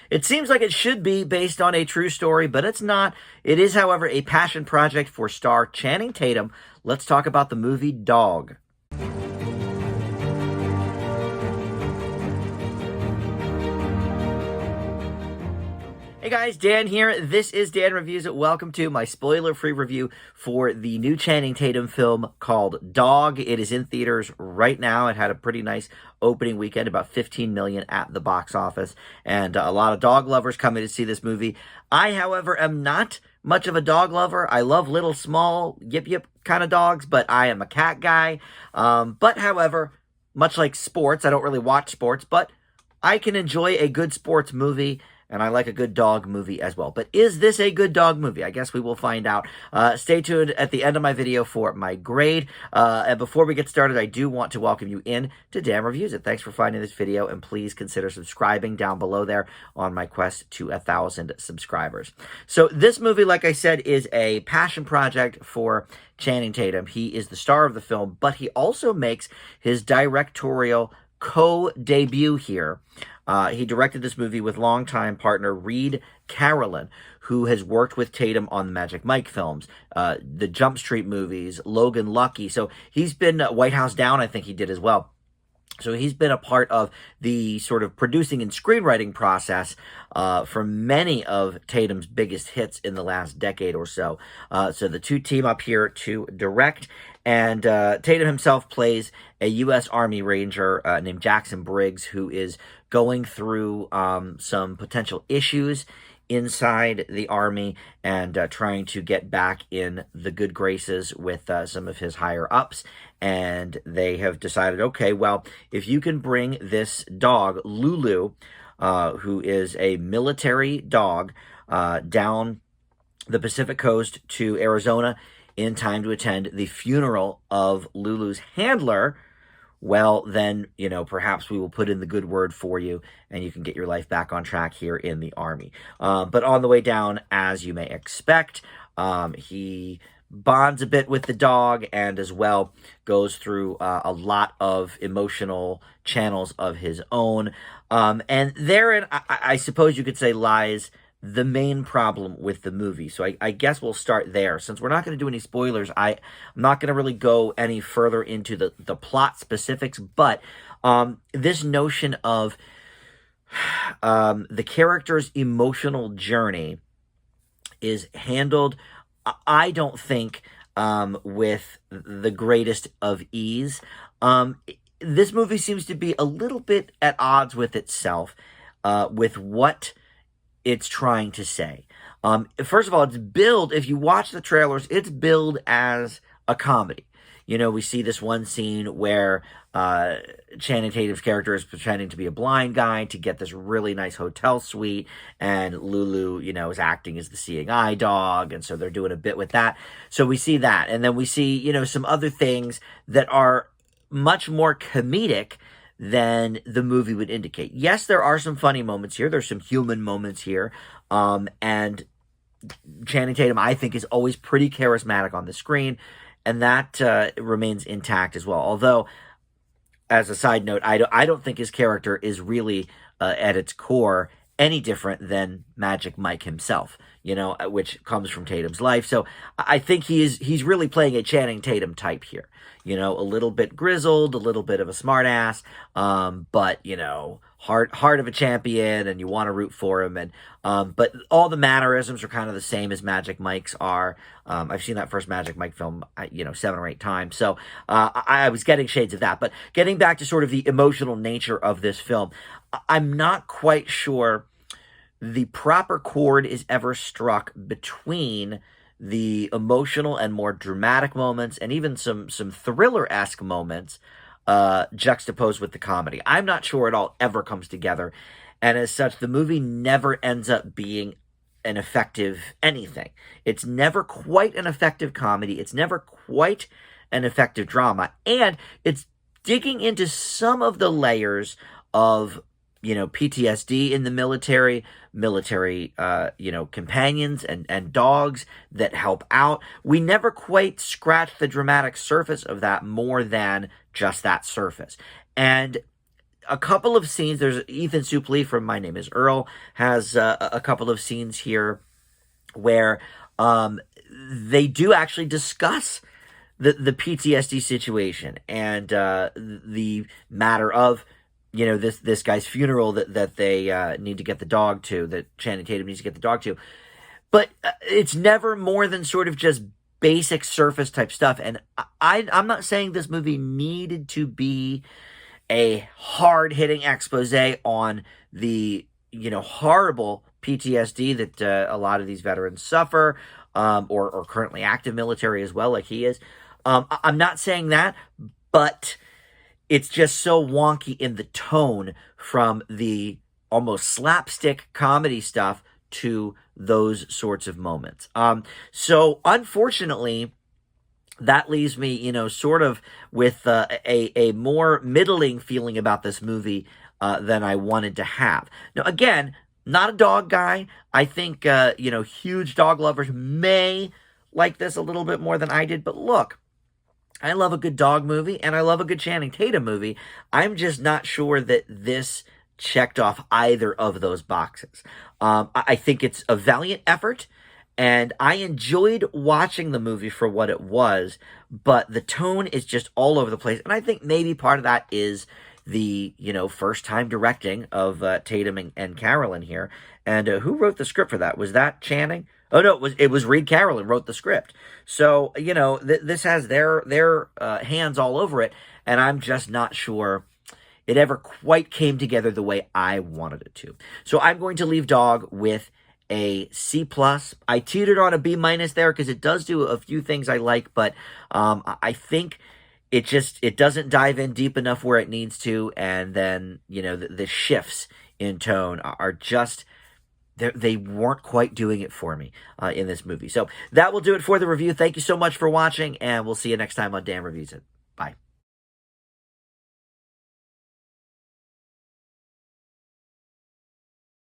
It seems like it should be based on a true story, but it's not. It is, however, a passion project for star Channing Tatum. Let's talk about the movie Dog. Hey guys, Dan here. This is Dan Reviews It. Welcome to my spoiler-free review for the new Channing Tatum film called Dog. It is in theaters right now. It had a pretty nice opening weekend, about 15 million at the box office, and a lot of dog lovers coming to see this movie. I, however, am not much of a dog lover. I love little, small, yip-yip kind of dogs, but I am a cat guy. But, however, much like sports, I don't really watch sports, but I can enjoy a good sports movie, and I like a good dog movie as well. But is this a good dog movie? I guess we will find out. Stay tuned at the end of my video for my grade. And before we get started, I do want to welcome you in to Dan Reviews It. Thanks for finding this video, and please consider subscribing down below there on my quest to 1,000 subscribers. So this movie, like I said, is a passion project for Channing Tatum. He is the star of the film, but he also makes his directorial co-debut here. He directed this movie with longtime partner Reed Carolyn, who has worked with Tatum on the Magic Mike films, the Jump Street movies, Logan Lucky. So he's been White House Down, I think he did as well. So he's been a part of the sort of producing and screenwriting process for many of Tatum's biggest hits in the last decade or so. So the two team up here to direct, and Tatum himself plays a U.S. Army Ranger named Jackson Briggs, who is going through some potential issues inside the Army and trying to get back in the good graces with some of his higher ups. And they have decided, okay, well, if you can bring this dog, Lulu, who is a military dog, down the Pacific coast to Arizona in time to attend the funeral of Lulu's handler, well, then, you know, perhaps we will put in the good word for you and you can get your life back on track here in the Army. But on the way down, as you may expect, he bonds a bit with the dog and as well goes through a lot of emotional channels of his own. And therein, I suppose you could say, lies the main problem with the movie. So I guess we'll start there. Since we're not going to do any spoilers, I'm not going to really go any further into the plot specifics, but this notion of the character's emotional journey is handled, I don't think, with the greatest of ease. This movie seems to be a little bit at odds with itself, with what it's trying to say. First of all, it's billed, if you watch the trailers, it's billed as a comedy. You know, we see this one scene where Channing Tatum's character is pretending to be a blind guy to get this really nice hotel suite, and Lulu, you know, is acting as the seeing eye dog, and so they're doing a bit with that. So we see that, and then we see, you know, some other things that are much more comedic than the movie would indicate. Yes, there are some funny moments here. There's some human moments here. And Channing Tatum, I think, is always pretty charismatic on the screen, and that remains intact as well. Although, as a side note, I don't think his character is really, at its core, any different than Magic Mike himself, you know, which comes from Tatum's life. So I think he's really playing a Channing Tatum type here. You know, a little bit grizzled, a little bit of a smartass, but, you know, heart of a champion, and you want to root for him. And but all the mannerisms are kind of the same as Magic Mike's are. I've seen that first Magic Mike film, you know, 7 or 8 times. So I was getting shades of that. But getting back to sort of the emotional nature of this film, I'm not quite sure the proper chord is ever struck between the emotional and more dramatic moments and even some thriller-esque moments juxtaposed with the comedy. I'm not sure it all ever comes together, and as such, the movie never ends up being an effective anything. It's never quite an effective comedy. It's never quite an effective drama, and it's digging into some of the layers of, you know, PTSD in the military, you know, companions and dogs that help out. We never quite scratch the dramatic surface of that more than just that surface. And a couple of scenes. There's Ethan Suplee from My Name Is Earl has a couple of scenes here where they do actually discuss the PTSD situation and the matter of this guy's funeral that they need to get the dog to, that Channing Tatum needs to get the dog to. But it's never more than sort of just basic surface type stuff. And I'm not saying this movie needed to be a hard-hitting expose on the horrible PTSD that a lot of these veterans suffer, or currently active military as well, like he is. I'm not saying that, but it's just so wonky in the tone from the almost slapstick comedy stuff to those sorts of moments. So unfortunately, that leaves me, sort of with a more middling feeling about this movie than I wanted to have. Now, again, not a dog guy. I think, huge dog lovers may like this a little bit more than I did. But look, I love a good dog movie, and I love a good Channing Tatum movie. I'm just not sure that this checked off either of those boxes. I think it's a valiant effort, and I enjoyed watching the movie for what it was, but the tone is just all over the place. And I think maybe part of that is the, first time directing of Tatum and Carolyn here. And who wrote the script for that? Was that Channing? Oh, no, it was Reed Carolyn wrote the script. So, this has their hands all over it, and I'm just not sure it ever quite came together the way I wanted it to. So I'm going to leave Dog with a C+. I teetered on a B- there because it does do a few things I like, but I think it doesn't dive in deep enough where it needs to, and then, the shifts in tone are just... They weren't quite doing it for me in this movie. So that will do it for the review. Thank you so much for watching, and we'll see you next time on Dan Reviews It. Bye.